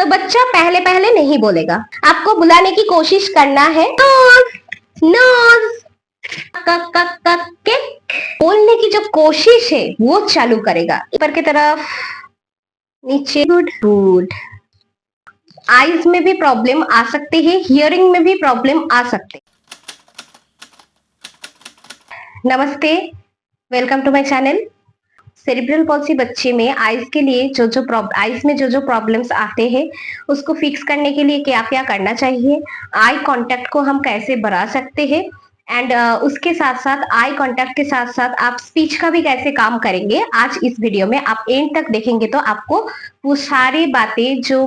बच्चा पहले पहले नहीं बोलेगा, आपको बुलाने की कोशिश करना है, नोज नोज, के बोलने की जो कोशिश है वो चालू करेगा, ऊपर की तरफ, नीचे, गुड गुड। आईज में भी प्रॉब्लम आ सकती है, हियरिंग में भी प्रॉब्लम आ सकते। नमस्ते, welcome to my channel. Cerebral palsy बच्चे में आईज के लिए आईज में जो प्रॉब्लम्स आते हैं उसको फिक्स करने के लिए क्या क्या करना चाहिए, आई कांटेक्ट को हम कैसे बढ़ा सकते हैं, एंड उसके साथ साथ आई कांटेक्ट के साथ साथ आप स्पीच का भी कैसे काम करेंगे, आज इस वीडियो में आप एंड तक देखेंगे तो आपको वो सारी बातें जो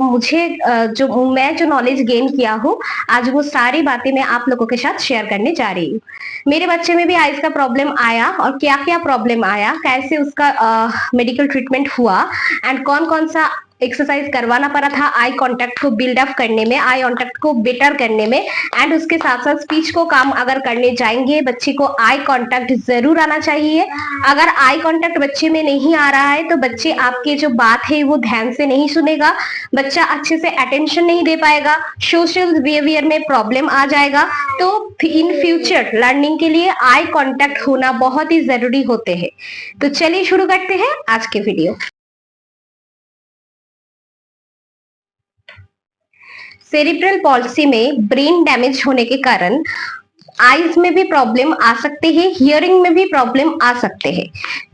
मैं नॉलेज गेन किया हूँ, आज वो सारी बातें मैं आप लोगों के साथ शेयर करने जा रही हूँ। मेरे बच्चे में भी आइज का प्रॉब्लम आया और क्या क्या प्रॉब्लम आया, कैसे उसका मेडिकल ट्रीटमेंट हुआ, एंड कौन कौन सा एक्सरसाइज करवाना पड़ा था आई कांटेक्ट को बिल्ड अप करने में, आई कांटेक्ट को बेटर करने में, एंड उसके साथ साथ स्पीच को काम अगर करने जाएंगे बच्चे को आई कांटेक्ट जरूर आना चाहिए। अगर आई कांटेक्ट बच्चे में नहीं आ रहा है तो बच्चे आपके जो बात है वो ध्यान से नहीं सुनेगा, बच्चा अच्छे से अटेंशन नहीं दे पाएगा, सोशल बिहेवियर में प्रॉब्लम आ जाएगा। तो इन फ्यूचर लर्निंग के लिए आई कांटेक्ट होना बहुत ही जरूरी होते हैं। तो चलिए शुरू करते हैं आज के वीडियो। सेरिब्रल पॉल्सी में ब्रेन डैमेज होने के कारण आईज में भी प्रॉब्लम आ सकते हैं, हियरिंग में भी प्रॉब्लम आ सकते हैं।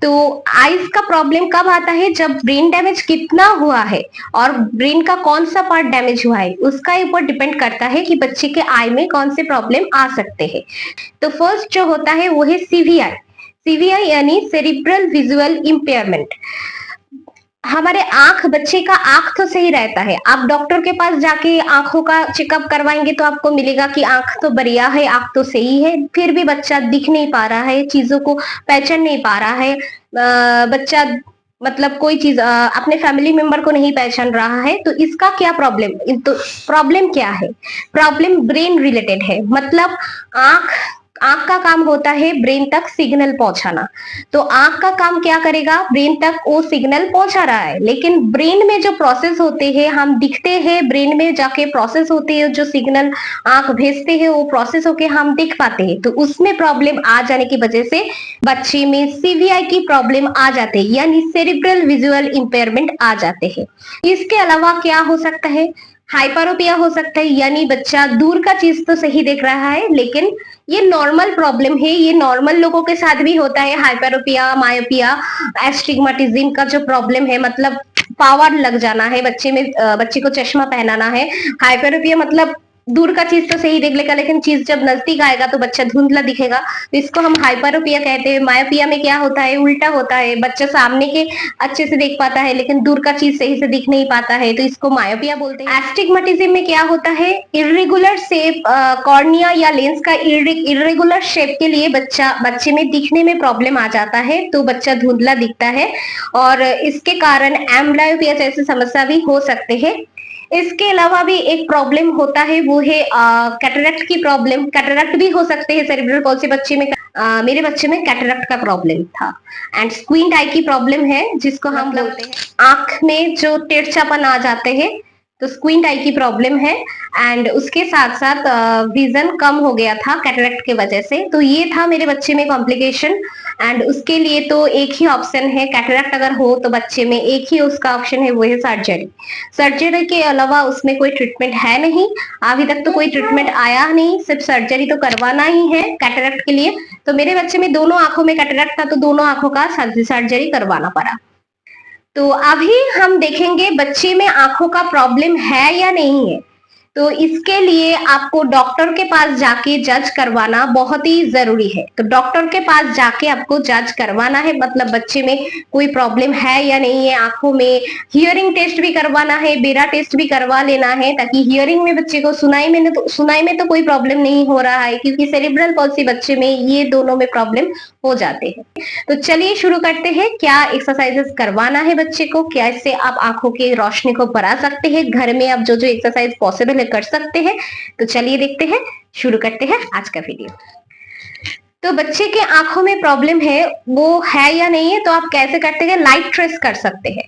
तो आईज का प्रॉब्लम कब आता है, जब ब्रेन डैमेज कितना हुआ है और ब्रेन का कौन सा पार्ट डैमेज हुआ है उसका ऊपर डिपेंड करता है कि बच्चे के आई में कौन से प्रॉब्लम आ सकते हैं। तो फर्स्ट जो होता है वो है सीवीआई। सीवीआई यानी सेरिब्रल विजुअल इंपेयरमेंट। हमारे बच्चे का आंख तो सही रहता है, आप डॉक्टर के पास जाके आंखों का चेकअप करवाएंगे तो आपको मिलेगा कि आंख तो बढ़िया है, आंख तो सही है, फिर भी बच्चा दिख नहीं पा रहा है, चीजों को पहचान नहीं पा रहा है, बच्चा मतलब कोई चीज अपने फैमिली मेंबर को नहीं पहचान रहा है। तो इसका क्या प्रॉब्लम, तो प्रॉब्लम क्या है, प्रॉब्लम ब्रेन रिलेटेड है। मतलब आंख आंख का काम होता है ब्रेन तक सिग्नल पहुंचाना, तो आंख का काम क्या करेगा, ब्रेन तक वो सिग्नल पहुंचा रहा है, लेकिन ब्रेन में जो प्रोसेस होते हैं, हम दिखते हैं ब्रेन में जाके प्रोसेस होते हैं, जो सिग्नल आंख भेजते हैं वो प्रोसेस होके हम दिख पाते हैं। तो उसमें प्रॉब्लम आ जाने की वजह से बच्चे में सीवीआई की प्रॉब्लम आ जाते हैं, यानी सेरिब्रल विजुअल इंपेयरमेंट आ जाते हैं। इसके अलावा क्या हो सकता है, हाइपरोपिया हो सकता है, यानी बच्चा दूर का चीज तो सही देख रहा है लेकिन ये नॉर्मल प्रॉब्लम है, ये नॉर्मल लोगों के साथ भी होता है। हाइपरोपिया, मायोपिया, एस्टिग्मेटिज्म का जो प्रॉब्लम है, मतलब पावर लग जाना है बच्चे में, बच्चे को चश्मा पहनाना है। हाइपरोपिया मतलब दूर का चीज तो सही देख लेगा लेकिन चीज जब नजदीक आएगा तो बच्चा धुंधला दिखेगा, तो इसको हम हाइपरोपिया कहते हैं। मायोपिया में क्या होता है, उल्टा होता है, बच्चा सामने के अच्छे से देख पाता है लेकिन दूर का चीज सही से दिख नहीं पाता है, तो इसको मायोपिया बोलते हैं। एस्टिग्मेटिज्म में क्या होता है, इरेगुलर शेप, कॉर्निया या लेंस का इरेगुलर शेप के लिए बच्चे में दिखने में प्रॉब्लम आ जाता है, तो बच्चा धुंधला दिखता है और इसके कारण एम्ब्लायोपिया जैसी समस्या भी हो सकते हैं। इसके अलावा भी एक प्रॉब्लम होता है वो है कैटरेक्ट की प्रॉब्लम। कैटरेक्ट भी हो सकते हैं सेरिब्रल पॉल्सी बच्चे में। मेरे बच्चे में कैटरेक्ट का प्रॉब्लम था। एंड स्क्वींट आई की प्रॉब्लम है जिसको हम बोलते हैं आंख में जो टेढ़चापन आ जाते हैं, तो स्क्वींट आई की प्रॉब्लम है। एंड उसके साथ साथ विजन कम हो गया था कैटरेक्ट के वजह से, तो ये था मेरे बच्चे में कॉम्प्लिकेशन। एंड उसके लिए तो एक ही ऑप्शन है, कैटरेक्ट अगर हो तो बच्चे में एक ही उसका ऑप्शन है, वो है सर्जरी। सर्जरी के अलावा उसमें कोई ट्रीटमेंट है नहीं, अभी तक तो कोई ट्रीटमेंट आया नहीं, सिर्फ सर्जरी तो करवाना ही है कैटरेक्ट के लिए। तो मेरे बच्चे में दोनों आंखों में कैटरेक्ट था तो दोनों आंखों का सर्जरी करवाना पड़ा। तो अभी हम देखेंगे बच्चे में आंखों का प्रॉब्लम है या नहीं है। तो इसके लिए आपको डॉक्टर के पास जाके जज करवाना बहुत ही जरूरी है। तो डॉक्टर के पास जाके आपको जज करवाना है, मतलब बच्चे में कोई प्रॉब्लम है या नहीं है आंखों में। हियरिंग टेस्ट भी करवाना है, बेरा टेस्ट भी करवा लेना है, ताकि हियरिंग में बच्चे को सुनाई में तो कोई प्रॉब्लम नहीं हो रहा है, क्योंकि सेरिब्रल पॉल्सी बच्चे में ये दोनों में प्रॉब्लम हो जाते हैं। तो चलिए शुरू करते हैं, क्या एक्सरसाइजेस करवाना है बच्चे को, कैसे आप आंखों की रोशनी को बढ़ा सकते हैं, घर में आप जो जो एक्सरसाइज पॉसिबल है कर सकते हैं। तो चलिए देखते हैं, शुरू करते हैं आज का वीडियो। तो बच्चे के आंखों में प्रॉब्लम है, वो है या नहीं है, तो आप कैसे करते हैं, लाइट ट्रेस कर सकते हैं।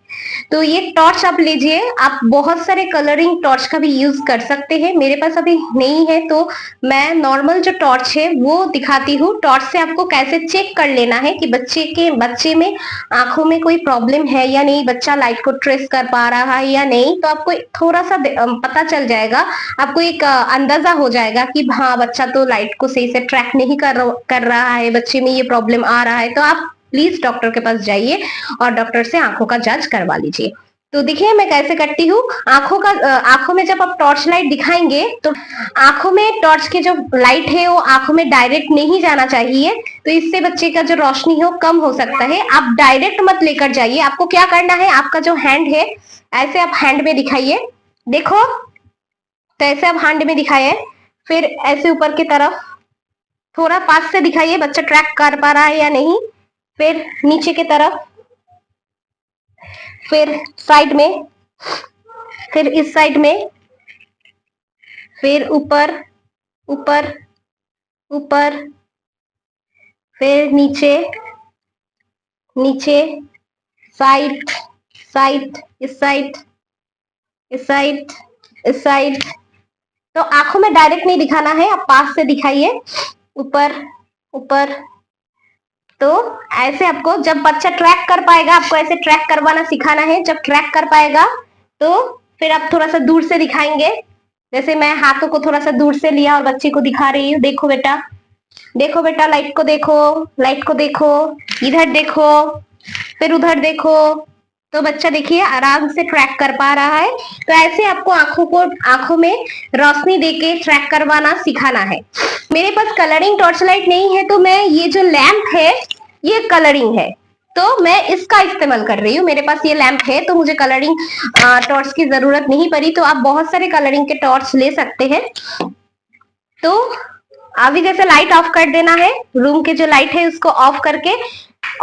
तो ये टॉर्च आप लीजिए, आप बहुत सारे कलरिंग टॉर्च का भी यूज कर सकते हैं। मेरे पास अभी नहीं है तो मैं नॉर्मल जो टॉर्च है वो दिखाती हूँ। टॉर्च से आपको कैसे चेक कर लेना है कि बच्चे में आंखों में कोई प्रॉब्लम है या नहीं, बच्चा लाइट को ट्रेस कर पा रहा है या नहीं, तो आपको थोड़ा सा पता चल जाएगा। आपको एक अंदाजा हो जाएगा कि हाँ, बच्चा तो लाइट को सही से ट्रैक नहीं कर रहा है, बच्चे में ये प्रॉब्लम आ रहा है। तो आप प्लीज डॉक्टर के पास जाइए और डॉक्टर से आंखों का जांच करवा लीजिए। तो देखिए मैं कैसे करती हूँ। आंखों में जब आप टॉर्च लाइट दिखाएंगे तो आंखों में टॉर्च की जो लाइट है वो आंखों में डायरेक्ट नहीं जाना चाहिए, तो इससे बच्चे का जो रोशनी है वो कम हो सकता है। आप डायरेक्ट मत लेकर जाइए। आपको क्या करना है, आपका जो हैंड है ऐसे आप हैंड में दिखाइए, देखो, तो ऐसे आप हैंड में दिखाइए, फिर ऐसे ऊपर की तरफ थोड़ा पास से दिखाइए, बच्चा ट्रैक कर पा रहा है या नहीं, फिर नीचे की तरफ, फिर साइड में, फिर इस साइड में, फिर ऊपर ऊपर ऊपर, फिर नीचे नीचे, साइड साइड, इस साइड, इस साइड, इस साइड। तो आंखों में डायरेक्ट नहीं दिखाना है, आप पास से दिखाइए, ऊपर ऊपर। तो ऐसे आपको जब बच्चा ट्रैक कर पाएगा, आपको ऐसे ट्रैक करवाना सिखाना है। जब ट्रैक कर पाएगा तो फिर आप थोड़ा सा दूर से दिखाएंगे। जैसे मैं हाथों को थोड़ा सा दूर से लिया और बच्चे को दिखा रही हूँ, देखो बेटा, देखो बेटा, लाइट को देखो, लाइट को देखो, इधर देखो, फिर उधर देखो। तो बच्चा देखिए आराम से ट्रैक कर पा रहा है। तो ऐसे आपको आंखों में रोशनी देके ट्रैक करवाना सिखाना है। मेरे पास कलरिंग टॉर्च लाइट नहीं है, तो मैं ये जो लैंप है ये कलरिंग है, तो मैं इसका इस्तेमाल कर रही हूँ। मेरे पास ये लैंप है तो मुझे कलरिंग टॉर्च की जरूरत नहीं पड़ी। तो आप बहुत सारे कलरिंग के टॉर्च ले सकते हैं। तो अभी जैसे लाइट ऑफ कर देना है, रूम के जो लाइट है उसको ऑफ करके,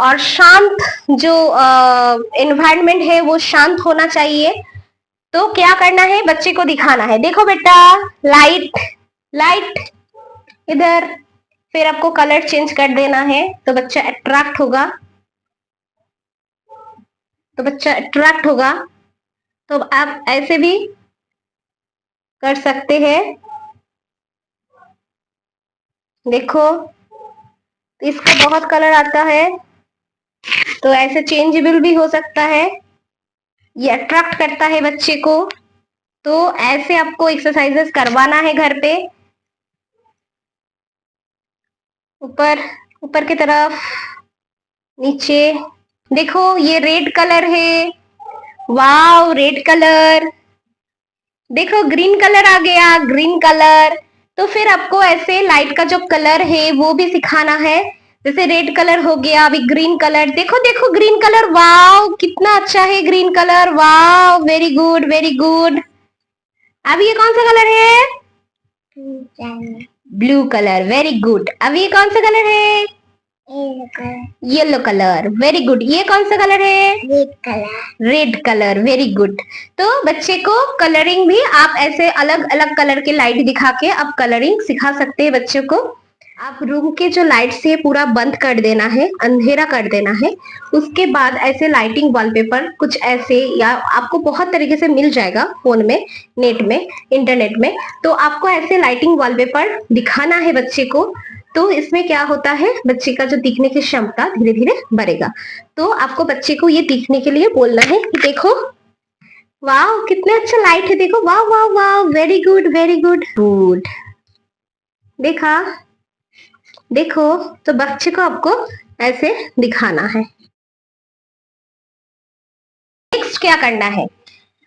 और शांत जो एनवायरनमेंट है वो शांत होना चाहिए। तो क्या करना है, बच्चे को दिखाना है, देखो बेटा, लाइट लाइट इधर, फिर आपको कलर चेंज कर देना है, तो बच्चा अट्रैक्ट होगा, तो बच्चा अट्रैक्ट होगा। तो आप ऐसे भी कर सकते हैं, देखो, इसका बहुत कलर आता है, तो ऐसे चेंजेबल भी हो सकता है। ये अट्रैक्ट करता है बच्चे को। तो ऐसे आपको एक्सरसाइजेस करवाना है घर पे, ऊपर ऊपर की तरफ, नीचे। देखो ये रेड कलर है, वाव, रेड कलर। देखो ग्रीन कलर आ गया, ग्रीन कलर। तो फिर आपको ऐसे लाइट का जो कलर है वो भी सिखाना है। जैसे रेड कलर हो गया, अभी ग्रीन कलर, देखो देखो ग्रीन कलर, वाव कितना अच्छा है ग्रीन कलर, वाव, वेरी गुड वेरी गुड। अब ये कौन सा कलर है, ब्लू कलर, वेरी गुड। अब ये कौन सा कलर है, येलो कलर, वेरी गुड। ये कौन सा कलर है, red colour, red colour, very good. तो बच्चे को कलरिंग भी आप ऐसे अलग अलग कलर के लाइट दिखा के आप कलरिंग सिखा सकते हैं बच्चों को। आप रूम के जो लाइट्स है पूरा बंद कर देना है, अंधेरा कर देना है। उसके बाद ऐसे लाइटिंग वॉलपेपर कुछ ऐसे, या आपको बहुत तरीके से मिल जाएगा फोन में, नेट में, इंटरनेट में। तो आपको ऐसे लाइटिंग वॉलपेपर दिखाना है बच्चे को। तो इसमें क्या होता है, बच्चे का जो दिखने की क्षमता धीरे धीरे बढ़ेगा। तो आपको बच्चे को ये दिखने के लिए बोलना है कि देखो, वाह कितने अच्छा लाइट है, देखो, वाह वाह वाह, very good very good good. देखा, देखो। तो बच्चे को आपको ऐसे दिखाना है। नेक्स्ट क्या करना है,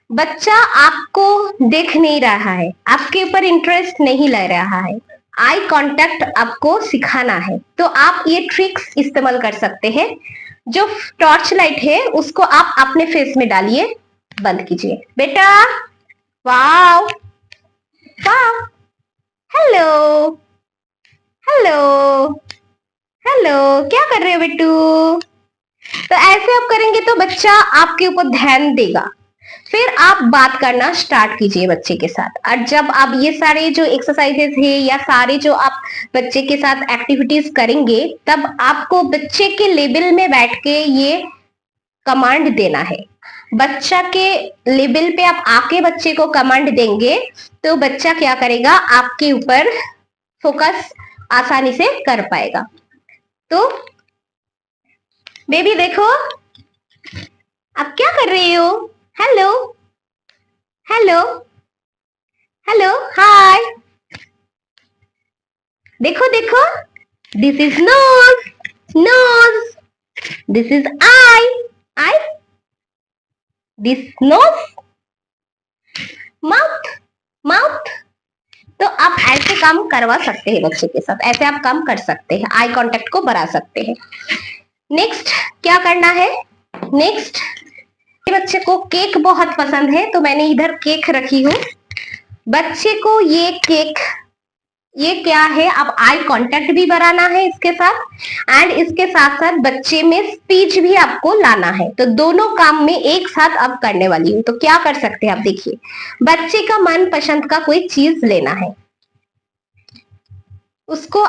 बच्चा आपको देख नहीं रहा है, आपके ऊपर इंटरेस्ट नहीं ले रहा है, आई कांटेक्ट आपको सिखाना है। तो आप ये ट्रिक्स इस्तेमाल कर सकते हैं। जो टॉर्च लाइट है उसको आप अपने फेस में डालिए, बंद कीजिए, बेटा, वाव वाव, हेलो हेलो हेलो, क्या कर रहे हो बेटू। तो ऐसे आप करेंगे तो बच्चा आपके ऊपर ध्यान देगा। फिर आप बात करना स्टार्ट कीजिए बच्चे के साथ। और जब आप ये सारे जो एक्सरसाइजेस है या सारे जो आप बच्चे के साथ एक्टिविटीज करेंगे, तब आपको बच्चे के लेवल में बैठ के ये कमांड देना है। बच्चा के लेवल पे आप आके बच्चे को कमांड देंगे तो बच्चा क्या करेगा, आपके ऊपर फोकस आसानी से कर पाएगा। तो बेबी देखो, आप क्या कर रही हो? हेलो हेलो हेलो हाय, देखो देखो, this is nose, nose, this is eye, eye, this nose, mouth, mouth. तो आप ऐसे काम करवा सकते हैं बच्चे के साथ, ऐसे आप काम कर सकते हैं, आई कांटेक्ट को बढ़ा सकते हैं। नेक्स्ट क्या करना है? नेक्स्ट, बच्चे को केक बहुत पसंद है तो मैंने इधर केक रखी हूँ। बच्चे को ये केक, ये क्या है, अब आई कांटेक्ट भी बनाना है इसके साथ एंड इसके साथ साथ बच्चे में स्पीच भी आपको लाना है। तो दोनों काम में एक साथ अब करने वाली हूँ। तो क्या कर सकते हैं आप, देखिए, बच्चे का मन पसंद का कोई चीज लेना है, उसको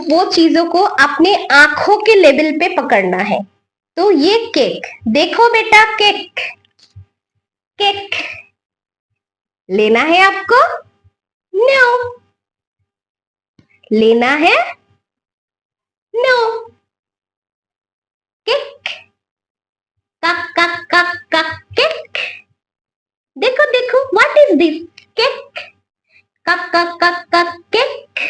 वो चीजों को अपने आंखों के लेवल पे पकड़ना है। तो ये केक, देखो बेटा, केक, केक लेना है आपको? नो, लेना है? नो, केक, कक कक कक कक केक, देखो देखो, व्हाट इज दिस? केक, कक कक कक कक केक,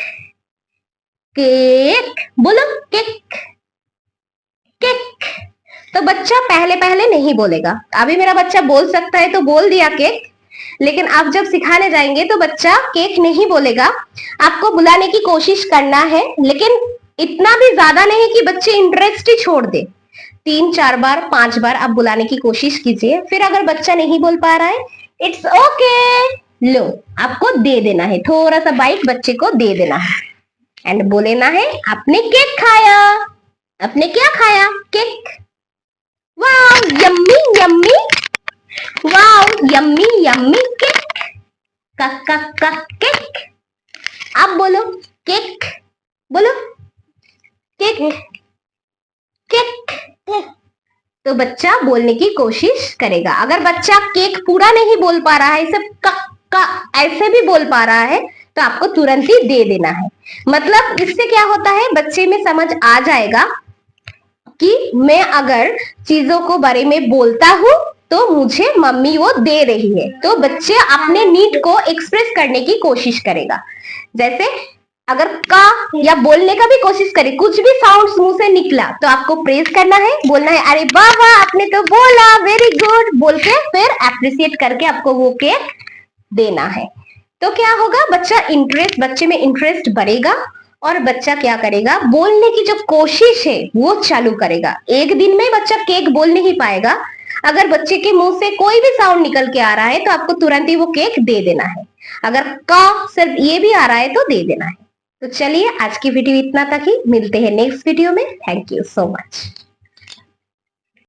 केक, बोलो केक, केक। तो बच्चा पहले पहले नहीं बोलेगा, अभी मेरा बच्चा बोल सकता है तो बोल दिया केक, लेकिन आप जब सिखाने जाएंगे तो बच्चा केक नहीं बोलेगा। आपको बुलाने की कोशिश करना है, लेकिन इतना भी ज्यादा नहीं कि बच्चे इंटरेस्ट ही छोड़ दे। 3-4 बार 5 बार आप बुलाने की कोशिश कीजिए। फिर अगर बच्चा नहीं बोल पा रहा है, इट्स ओके, लो, आपको दे देना है, थोड़ा सा बाइट बच्चे को दे देना है एंड बोलेना है आपने केक खाया। आपने क्या खाया? Cake. Wow, yummy yummy, wow, yummy yummy cake, कक कक कक केक। आप बोलो केक, बोलो केक, केक। तो बच्चा बोलने की कोशिश करेगा। अगर बच्चा केक पूरा नहीं बोल पा रहा है, सिर्फ कक का ऐसे भी बोल पा रहा है, तो आपको तुरंत ही दे देना है। मतलब इससे क्या होता है, बच्चे में समझ आ जाएगा कि मैं अगर चीजों को बारे में बोलता हूँ तो मुझे मम्मी वो दे रही है। तो बच्चे अपने नीड को एक्सप्रेस करने की कोशिश करेगा। जैसे अगर का या बोलने का भी कोशिश करे, कुछ भी साउंड मुंह से निकला तो आपको प्रेज करना है, बोलना है अरे वाह वाह आपने तो बोला, वेरी गुड बोल के फिर अप्रिशिएट करके आपको वो केक देना है। तो क्या होगा, बच्चे में इंटरेस्ट बढ़ेगा और बच्चा क्या करेगा, बोलने की जो कोशिश है वो चालू करेगा। एक दिन में बच्चा केक बोल नहीं पाएगा। अगर बच्चे के मुंह से कोई भी साउंड निकल के आ रहा है तो आपको तुरंत ही वो केक दे देना है। अगर का सिर्फ ये भी आ रहा है तो दे देना है। तो चलिए आज की वीडियो इतना तक ही, मिलते हैं नेक्स्ट वीडियो में। Thank you so much.